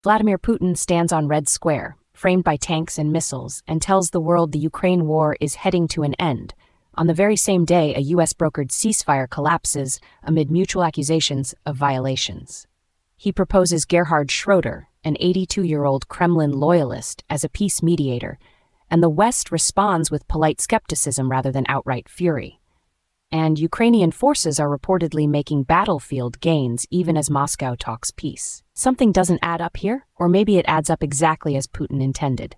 Vladimir Putin stands on Red Square, framed by tanks and missiles, and tells the world the Ukraine war is heading to an end. On the very same day, a US-brokered ceasefire collapses amid mutual accusations of violations. He proposes Gerhard Schroeder, an 82-year-old Kremlin loyalist, as a peace mediator, and the West responds with polite skepticism rather than outright fury. And Ukrainian forces are reportedly making battlefield gains even as Moscow talks peace. Something doesn't add up here, or maybe it adds up exactly as Putin intended.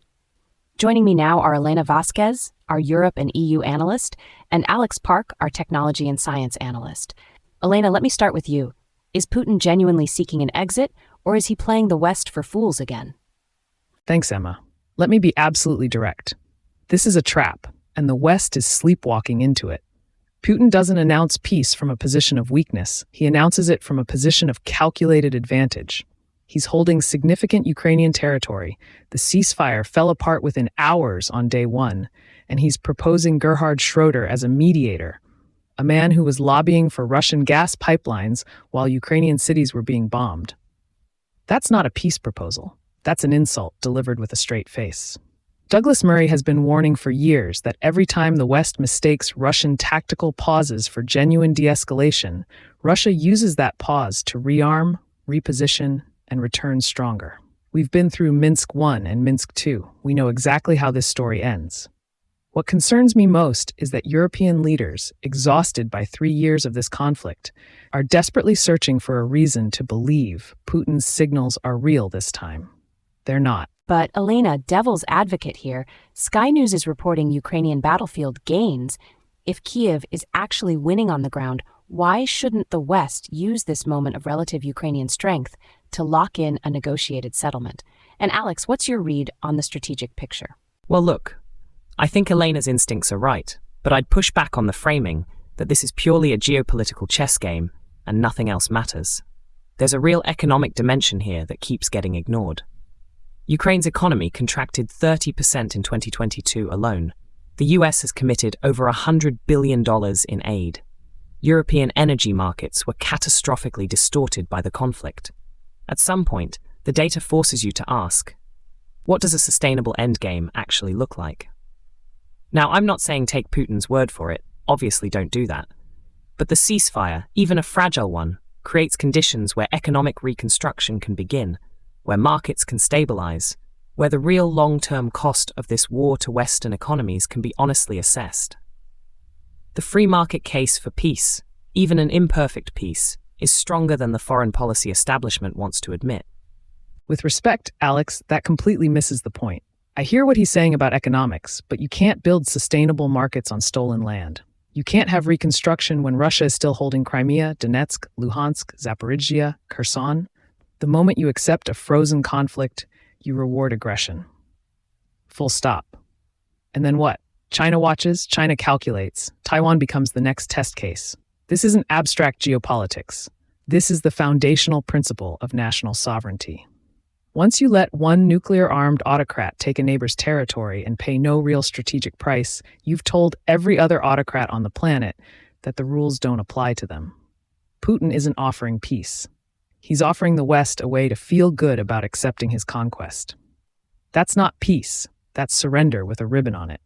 Joining me now are Elena Vasquez, our Europe and EU analyst, and Alex Park, our technology and science analyst. Elena, let me start with you. Is Putin genuinely seeking an exit, or is he playing the West for fools again? Thanks, Emma. Let me be absolutely direct. This is a trap, and the West is sleepwalking into it. Putin doesn't announce peace from a position of weakness. He announces it from a position of calculated advantage. He's holding significant Ukrainian territory. The ceasefire fell apart within hours on day one, and he's proposing Gerhard Schroeder as a mediator, a man who was lobbying for Russian gas pipelines while Ukrainian cities were being bombed. That's not a peace proposal. That's an insult delivered with a straight face. Douglas Murray has been warning for years that every time the West mistakes Russian tactical pauses for genuine de-escalation, Russia uses that pause to rearm, reposition, and return stronger. We've been through Minsk I and Minsk II. We know exactly how this story ends. What concerns me most is that European leaders, exhausted by 3 years of this conflict, are desperately searching for a reason to believe Putin's signals are real this time. They're not. But Elena, devil's advocate here, Sky News is reporting Ukrainian battlefield gains. If Kiev is actually winning on the ground, why shouldn't the West use this moment of relative Ukrainian strength to lock in a negotiated settlement? And Alex, what's your read on the strategic picture? Well, look, I think Elena's instincts are right, but I'd push back on the framing that this is purely a geopolitical chess game and nothing else matters. There's a real economic dimension here that keeps getting ignored. Ukraine's economy contracted 30% in 2022 alone. The US has committed over $100 billion in aid. European energy markets were catastrophically distorted by the conflict. At some point, the data forces you to ask, what does a sustainable endgame actually look like? Now, I'm not saying take Putin's word for it, obviously don't do that. But the ceasefire, even a fragile one, creates conditions where economic reconstruction can begin, where markets can stabilize, where the real long-term cost of this war to Western economies can be honestly assessed. The free market case for peace, even an imperfect peace, is stronger than the foreign policy establishment wants to admit. With respect, Alex, that completely misses the point. I hear what he's saying about economics, but you can't build sustainable markets on stolen land. You can't have reconstruction when Russia is still holding Crimea, Donetsk, Luhansk, Zaporizhzhia, Kherson. The moment you accept a frozen conflict, you reward aggression. Full stop. And then what? China watches, China calculates. Taiwan becomes the next test case. This isn't abstract geopolitics. This is the foundational principle of national sovereignty. Once you let one nuclear-armed autocrat take a neighbor's territory and pay no real strategic price, you've told every other autocrat on the planet that the rules don't apply to them. Putin isn't offering peace. He's offering the West a way to feel good about accepting his conquest. That's not peace. That's surrender with a ribbon on it.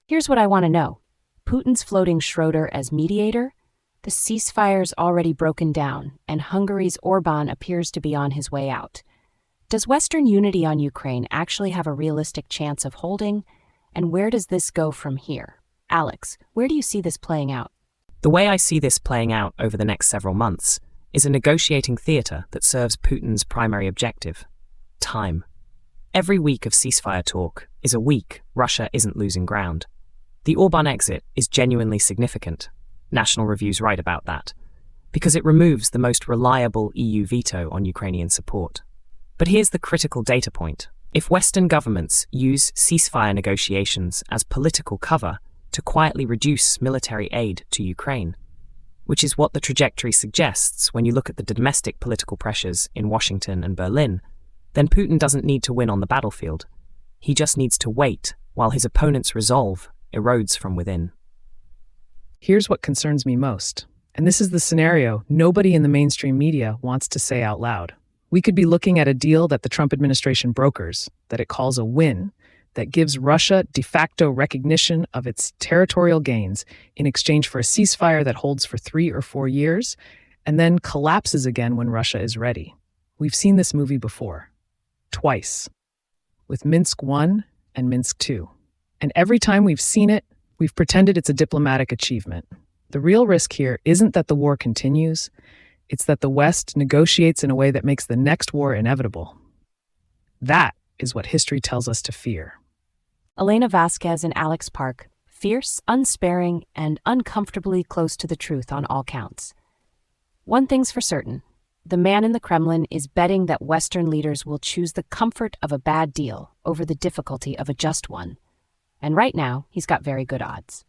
Here's what I want to know. Putin's floating Schroeder as mediator? The ceasefire's already broken down, and Hungary's Orbán appears to be on his way out. Does Western unity on Ukraine actually have a realistic chance of holding? And where does this go from here? Alex, where do you see this playing out? The way I see this playing out over the next several months is a negotiating theater that serves Putin's primary objective: time. Every week of ceasefire talk is a week Russia isn't losing ground. The Orbán exit is genuinely significant. National Review's right about that, because it removes the most reliable EU veto on Ukrainian support. But here's the critical data point. If Western governments use ceasefire negotiations as political cover to quietly reduce military aid to Ukraine, which is what the trajectory suggests when you look at the domestic political pressures in Washington and Berlin, then Putin doesn't need to win on the battlefield. He just needs to wait while his opponent's resolve erodes from within. Here's what concerns me most, and this is the scenario nobody in the mainstream media wants to say out loud. We could be looking at a deal that the Trump administration brokers, that it calls a win, that gives Russia de facto recognition of its territorial gains in exchange for a ceasefire that holds for 3 or 4 years, and then collapses again when Russia is ready. We've seen this movie before. Twice. With Minsk I and Minsk II. And every time we've seen it, we've pretended it's a diplomatic achievement. The real risk here isn't that the war continues, it's that the West negotiates in a way that makes the next war inevitable. That is what history tells us to fear. Elena Vasquez and Alex Park, fierce, unsparing, and uncomfortably close to the truth on all counts. One thing's for certain. The man in the Kremlin is betting that Western leaders will choose the comfort of a bad deal over the difficulty of a just one. And right now, he's got very good odds.